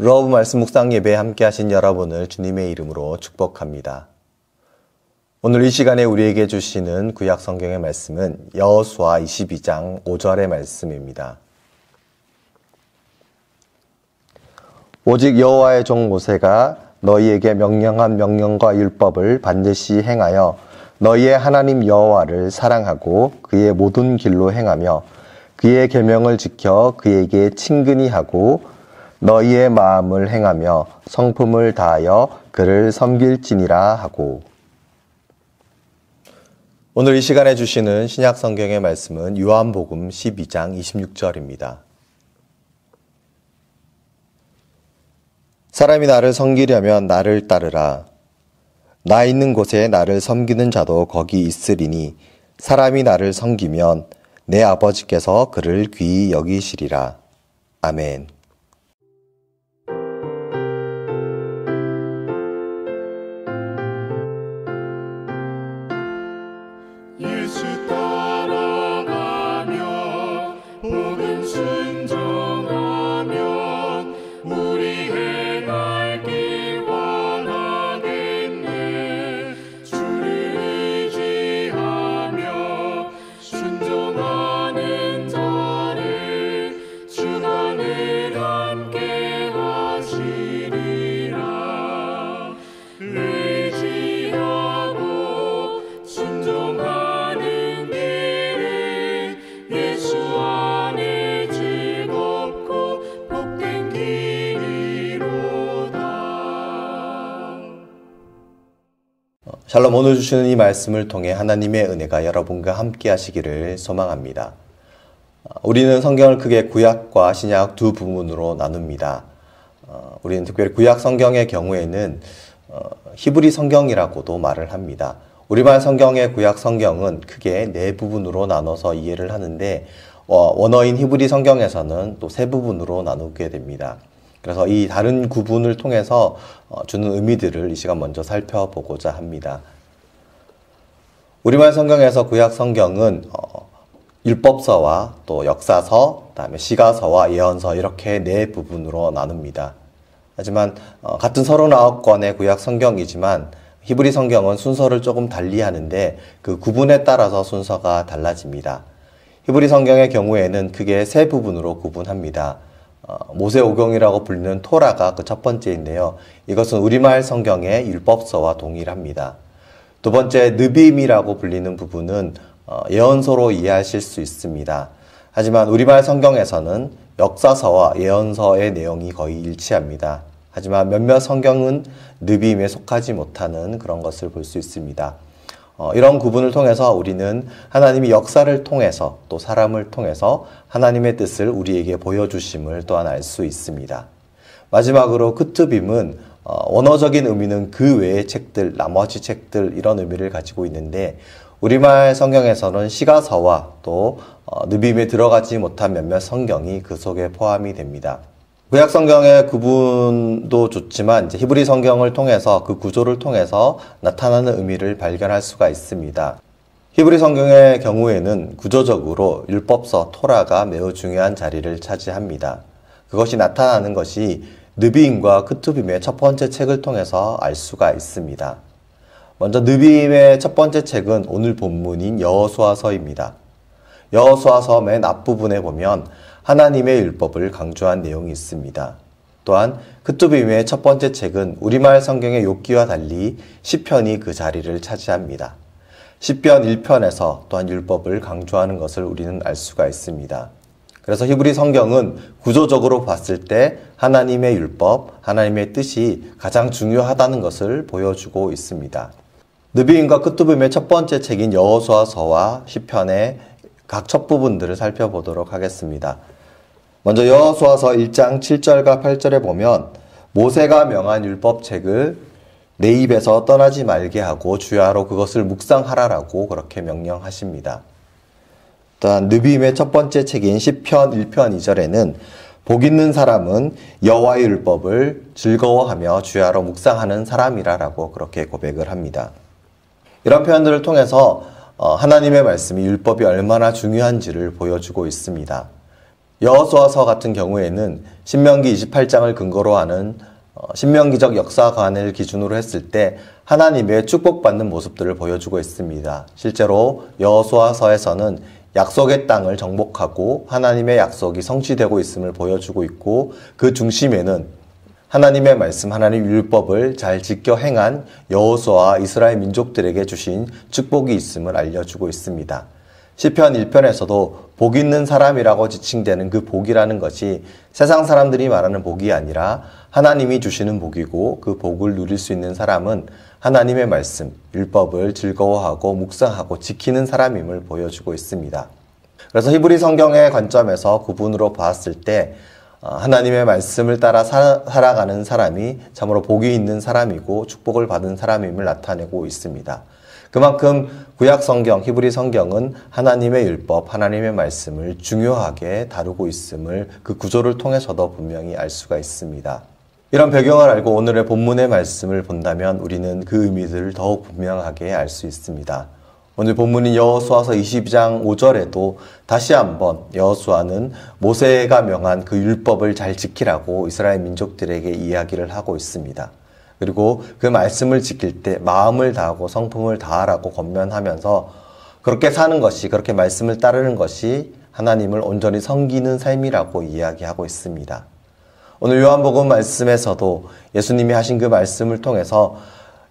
러브 말씀 묵상 예배에 함께 하신 여러분을 주님의 이름으로 축복합니다. 오늘 이 시간에 우리에게 주시는 구약 성경의 말씀은 여호수아 22장 5절의 말씀입니다. 오직 여호와의 종 모세가 너희에게 명령한 명령과 율법을 반드시 행하여 너희의 하나님 여호와를 사랑하고 그의 모든 길로 행하며 그의 계명을 지켜 그에게 친근히 하고 너희의 마음을 행하며 성품을 다하여 그를 섬길지니라 하고. 오늘 이 시간에 주시는 신약 성경의 말씀은 요한복음 12장 26절입니다. 사람이 나를 섬기려면 나를 따르라. 나 있는 곳에 나를 섬기는 자도 거기 있으리니 사람이 나를 섬기면 내 아버지께서 그를 귀히 여기시리라. 아멘. 예수 따라가며 복음 순종하면 우리 행할 길 원하겠네. 주를 의지하며 순종하는 자를 주가 늘 함께 하시리라. 의지하고 순종하는 예수 안에 즐겁고 복된 길이로다. 샬롬, 오늘 주시는 이 말씀을 통해 하나님의 은혜가 여러분과 함께 하시기를 소망합니다. 우리는 성경을 크게 구약과 신약 두 부분으로 나눕니다. 우리는 특별히 구약 성경의 경우에는 히브리 성경이라고도 말을 합니다. 우리말 성경의 구약 성경은 크게 네 부분으로 나눠서 이해를 하는데 원어인 히브리 성경에서는 또 세 부분으로 나누게 됩니다. 그래서 이 다른 구분을 통해서 주는 의미들을 이 시간 먼저 살펴보고자 합니다. 우리말 성경에서 구약 성경은 율법서와 또 역사서, 그다음에 시가서와 예언서 이렇게 네 부분으로 나눕니다. 하지만 같은 39권의 구약 성경이지만 히브리 성경은 순서를 조금 달리 하는데 그 구분에 따라서 순서가 달라집니다. 히브리 성경의 경우에는 크게 세 부분으로 구분합니다. 모세오경이라고 불리는 토라가 그 첫 번째인데요. 이것은 우리말 성경의 율법서와 동일합니다. 두 번째 느빔이라고 불리는 부분은 예언서로 이해하실 수 있습니다. 하지만 우리말 성경에서는 역사서와 예언서의 내용이 거의 일치합니다. 하지만 몇몇 성경은 느빔에 속하지 못하는 그런 것을 볼 수 있습니다. 이런 구분을 통해서 우리는 하나님이 역사를 통해서 또 사람을 통해서 하나님의 뜻을 우리에게 보여주심을 또한 알 수 있습니다. 마지막으로 크투빔은 원어적인 의미는 그 외의 책들, 나머지 책들 이런 의미를 가지고 있는데 우리말 성경에서는 시가서와 또 느빔에 들어가지 못한 몇몇 성경이 그 속에 포함이 됩니다. 구약 성경의 구분도 좋지만 이제 히브리 성경을 통해서 그 구조를 통해서 나타나는 의미를 발견할 수가 있습니다. 히브리 성경의 경우에는 구조적으로 율법서 토라가 매우 중요한 자리를 차지합니다. 그것이 나타나는 것이 느비임과 크투빔의 첫 번째 책을 통해서 알 수가 있습니다. 먼저 느비임의 첫 번째 책은 오늘 본문인 여호수아서입니다. 여호수아서 맨 앞부분에 보면 하나님의 율법을 강조한 내용이 있습니다. 또한 크투빔의 첫 번째 책은 우리말 성경의 욥기와 달리 시편이 그 자리를 차지합니다. 시편 1편에서 또한 율법을 강조하는 것을 우리는 알 수가 있습니다. 그래서 히브리 성경은 구조적으로 봤을 때 하나님의 율법, 하나님의 뜻이 가장 중요하다는 것을 보여주고 있습니다. 느비임과 크투빔의 첫 번째 책인 여호수아서와 시편의 각 첫 부분들을 살펴보도록 하겠습니다. 먼저 여호수아서 1장 7절과 8절에 보면 모세가 명한 율법책을 내 입에서 떠나지 말게 하고 주야로 그것을 묵상하라라고 그렇게 명령하십니다. 또한 느비임의 첫 번째 책인 시편 1편 2절에는 복 있는 사람은 여호와의 율법을 즐거워하며 주야로 묵상하는 사람이라라고 그렇게 고백을 합니다. 이런 표현들을 통해서 하나님의 말씀이 율법이 얼마나 중요한지를 보여주고 있습니다. 여호수아서 같은 경우에는 신명기 28장을 근거로 하는 신명기적 역사관을 기준으로 했을 때 하나님의 축복받는 모습들을 보여주고 있습니다. 실제로 여호수아서에서는 약속의 땅을 정복하고 하나님의 약속이 성취되고 있음을 보여주고 있고, 그 중심에는 하나님의 말씀, 하나님 율법을 잘 지켜 행한 여호수아와 이스라엘 민족들에게 주신 축복이 있음을 알려주고 있습니다. 시편 1편에서도 복 있는 사람이라고 지칭되는 그 복이라는 것이 세상 사람들이 말하는 복이 아니라 하나님이 주시는 복이고, 그 복을 누릴 수 있는 사람은 하나님의 말씀, 율법을 즐거워하고 묵상하고 지키는 사람임을 보여주고 있습니다. 그래서 히브리 성경의 관점에서 구분으로 보았을 때 하나님의 말씀을 따라 살아가는 사람이 참으로 복이 있는 사람이고 축복을 받은 사람임을 나타내고 있습니다. 그만큼 구약 성경, 히브리 성경은 하나님의 율법, 하나님의 말씀을 중요하게 다루고 있음을 그 구조를 통해서도 분명히 알 수가 있습니다. 이런 배경을 알고 오늘의 본문의 말씀을 본다면 우리는 그 의미들을 더욱 분명하게 알 수 있습니다. 오늘 본문인 여호수아서 22장 5절에도 다시 한번 여호수아는 모세가 명한 그 율법을 잘 지키라고 이스라엘 민족들에게 이야기를 하고 있습니다. 그리고 그 말씀을 지킬 때 마음을 다하고 성품을 다하라고 권면하면서 그렇게 사는 것이, 그렇게 말씀을 따르는 것이 하나님을 온전히 섬기는 삶이라고 이야기하고 있습니다. 오늘 요한복음 말씀에서도 예수님이 하신 그 말씀을 통해서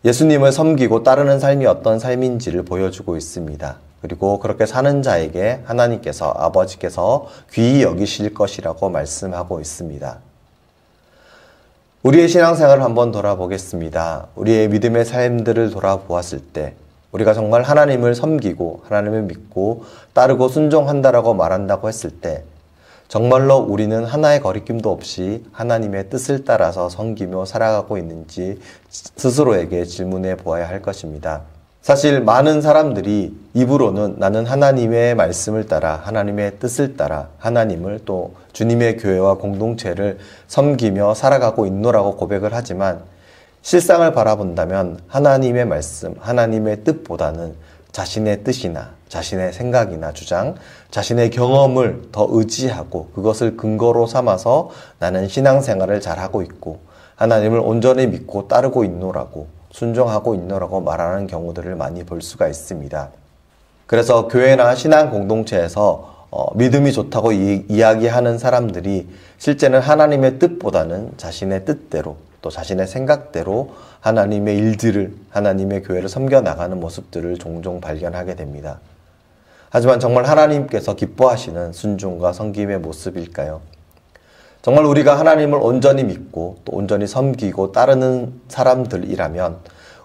예수님을 섬기고 따르는 삶이 어떤 삶인지를 보여주고 있습니다. 그리고 그렇게 사는 자에게 하나님께서, 아버지께서 귀히 여기실 것이라고 말씀하고 있습니다. 우리의 신앙생활을 한번 돌아보겠습니다. 우리의 믿음의 삶들을 돌아보았을 때 우리가 정말 하나님을 섬기고 하나님을 믿고 따르고 순종한다라고 말한다고 했을 때 정말로 우리는 하나의 거리낌도 없이 하나님의 뜻을 따라서 섬기며 살아가고 있는지 스스로에게 질문해 보아야 할 것입니다. 사실 많은 사람들이 입으로는 나는 하나님의 말씀을 따라 하나님의 뜻을 따라 하나님을 또 주님의 교회와 공동체를 섬기며 살아가고 있노라고 고백을 하지만 실상을 바라본다면 하나님의 말씀, 하나님의 뜻보다는 자신의 뜻이나 자신의 생각이나 주장, 자신의 경험을 더 의지하고 그것을 근거로 삼아서 나는 신앙생활을 잘하고 있고 하나님을 온전히 믿고 따르고 있노라고, 순종하고 있노라고 말하는 경우들을 많이 볼 수가 있습니다. 그래서 교회나 신앙 공동체에서 믿음이 좋다고 이야기하는 사람들이 실제는 하나님의 뜻보다는 자신의 뜻대로 또 자신의 생각대로 하나님의 일들을, 하나님의 교회를 섬겨나가는 모습들을 종종 발견하게 됩니다. 하지만 정말 하나님께서 기뻐하시는 순종과 섬김의 모습일까요? 정말 우리가 하나님을 온전히 믿고 또 온전히 섬기고 따르는 사람들이라면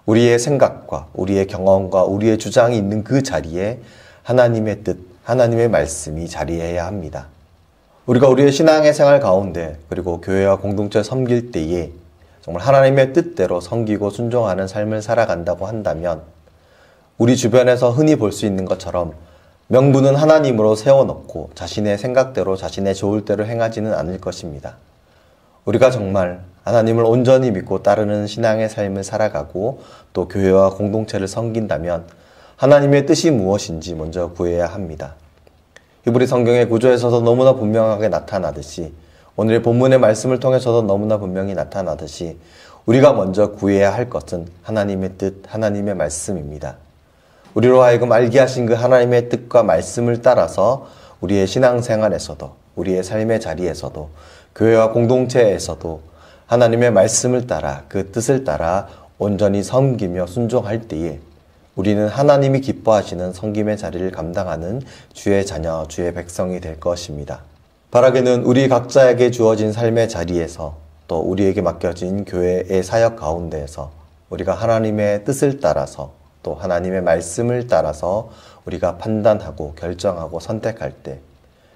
우리의 생각과 우리의 경험과 우리의 주장이 있는 그 자리에 하나님의 뜻, 하나님의 말씀이 자리해야 합니다. 우리가 우리의 신앙의 생활 가운데 그리고 교회와 공동체 섬길 때에 정말 하나님의 뜻대로 섬기고 순종하는 삶을 살아간다고 한다면 우리 주변에서 흔히 볼 수 있는 것처럼 명분은 하나님으로 세워놓고 자신의 생각대로 자신의 좋을 대로 행하지는 않을 것입니다. 우리가 정말 하나님을 온전히 믿고 따르는 신앙의 삶을 살아가고 또 교회와 공동체를 섬긴다면 하나님의 뜻이 무엇인지 먼저 구해야 합니다. 히브리 성경의 구조에서도 너무나 분명하게 나타나듯이 오늘의 본문의 말씀을 통해서도 너무나 분명히 나타나듯이 우리가 먼저 구해야 할 것은 하나님의 뜻, 하나님의 말씀입니다. 우리로 하여금 알게 하신 그 하나님의 뜻과 말씀을 따라서 우리의 신앙생활에서도 우리의 삶의 자리에서도 교회와 공동체에서도 하나님의 말씀을 따라 그 뜻을 따라 온전히 섬기며 순종할 때에 우리는 하나님이 기뻐하시는 섬김의 자리를 감당하는 주의 자녀, 주의 백성이 될 것입니다. 바라기는 우리 각자에게 주어진 삶의 자리에서 또 우리에게 맡겨진 교회의 사역 가운데에서 우리가 하나님의 뜻을 따라서 또 하나님의 말씀을 따라서 우리가 판단하고 결정하고 선택할 때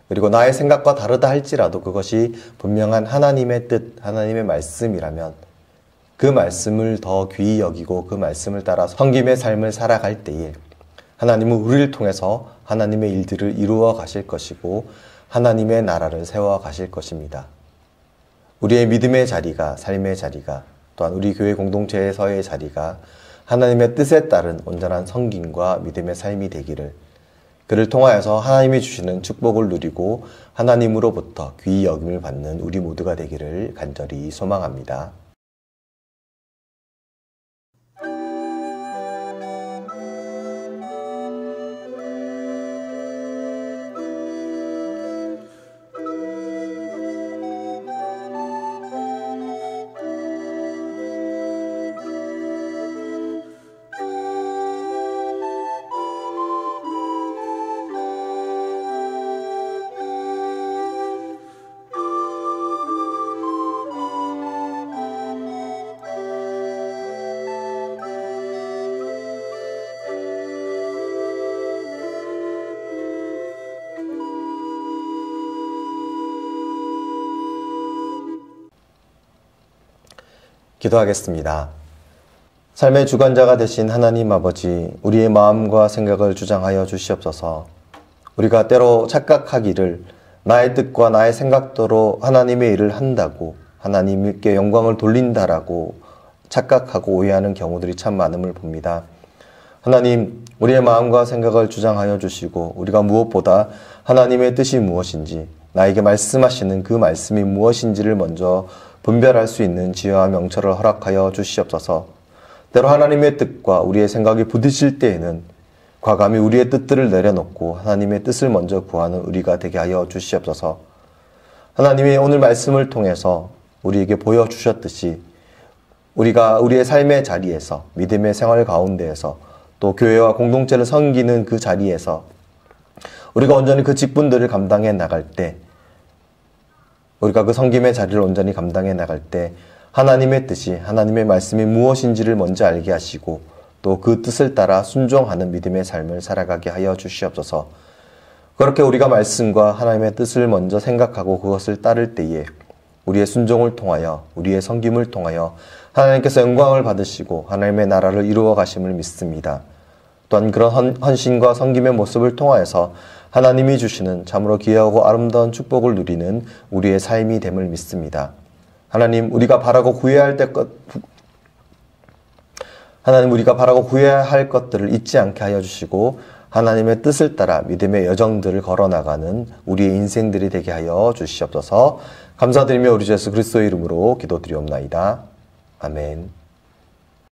그리고 나의 생각과 다르다 할지라도 그것이 분명한 하나님의 뜻, 하나님의 말씀이라면 그 말씀을 더 귀히 여기고 그 말씀을 따라 섬김의 삶을 살아갈 때에 하나님은 우리를 통해서 하나님의 일들을 이루어 가실 것이고 하나님의 나라를 세워 가실 것입니다. 우리의 믿음의 자리가, 삶의 자리가, 또한 우리 교회 공동체에서의 자리가 하나님의 뜻에 따른 온전한 성김과 믿음의 삶이 되기를, 그를 통하여서 하나님이 주시는 축복을 누리고 하나님으로부터 귀히 여김을 받는 우리 모두가 되기를 간절히 소망합니다. 기도하겠습니다. 삶의 주관자가 되신 하나님 아버지, 우리의 마음과 생각을 주장하여 주시옵소서. 우리가 때로 착각하기를 나의 뜻과 나의 생각대로 하나님의 일을 한다고, 하나님께 영광을 돌린다라고 착각하고 오해하는 경우들이 참 많음을 봅니다. 하나님, 우리의 마음과 생각을 주장하여 주시고 우리가 무엇보다 하나님의 뜻이 무엇인지, 나에게 말씀하시는 그 말씀이 무엇인지를 먼저 분별할 수 있는 지혜와 명철을 허락하여 주시옵소서. 때로 하나님의 뜻과 우리의 생각이 부딪힐 때에는 과감히 우리의 뜻들을 내려놓고 하나님의 뜻을 먼저 구하는 우리가 되게 하여 주시옵소서. 하나님이 오늘 말씀을 통해서 우리에게 보여주셨듯이 우리가 우리의 삶의 자리에서, 믿음의 생활 가운데에서, 또 교회와 공동체를 섬기는 그 자리에서 우리가 온전히 그 직분들을 감당해 나갈 때, 우리가 그 섬김의 자리를 온전히 감당해 나갈 때 하나님의 뜻이, 하나님의 말씀이 무엇인지를 먼저 알게 하시고 또 그 뜻을 따라 순종하는 믿음의 삶을 살아가게 하여 주시옵소서. 그렇게 우리가 말씀과 하나님의 뜻을 먼저 생각하고 그것을 따를 때에 우리의 순종을 통하여, 우리의 섬김을 통하여 하나님께서 영광을 받으시고 하나님의 나라를 이루어 가심을 믿습니다. 또한 그런 헌신과 섬김의 모습을 통하여서 하나님이 주시는 참으로 귀하고 아름다운 축복을 누리는 우리의 삶이 됨을 믿습니다. 하나님, 우리가 바라고 구해야 할 것들을 잊지 않게 하여 주시고 하나님의 뜻을 따라 믿음의 여정들을 걸어나가는 우리의 인생들이 되게 하여 주시옵소서. 감사드리며 우리 주 예수 그리스도의 이름으로 기도드리옵나이다. 아멘.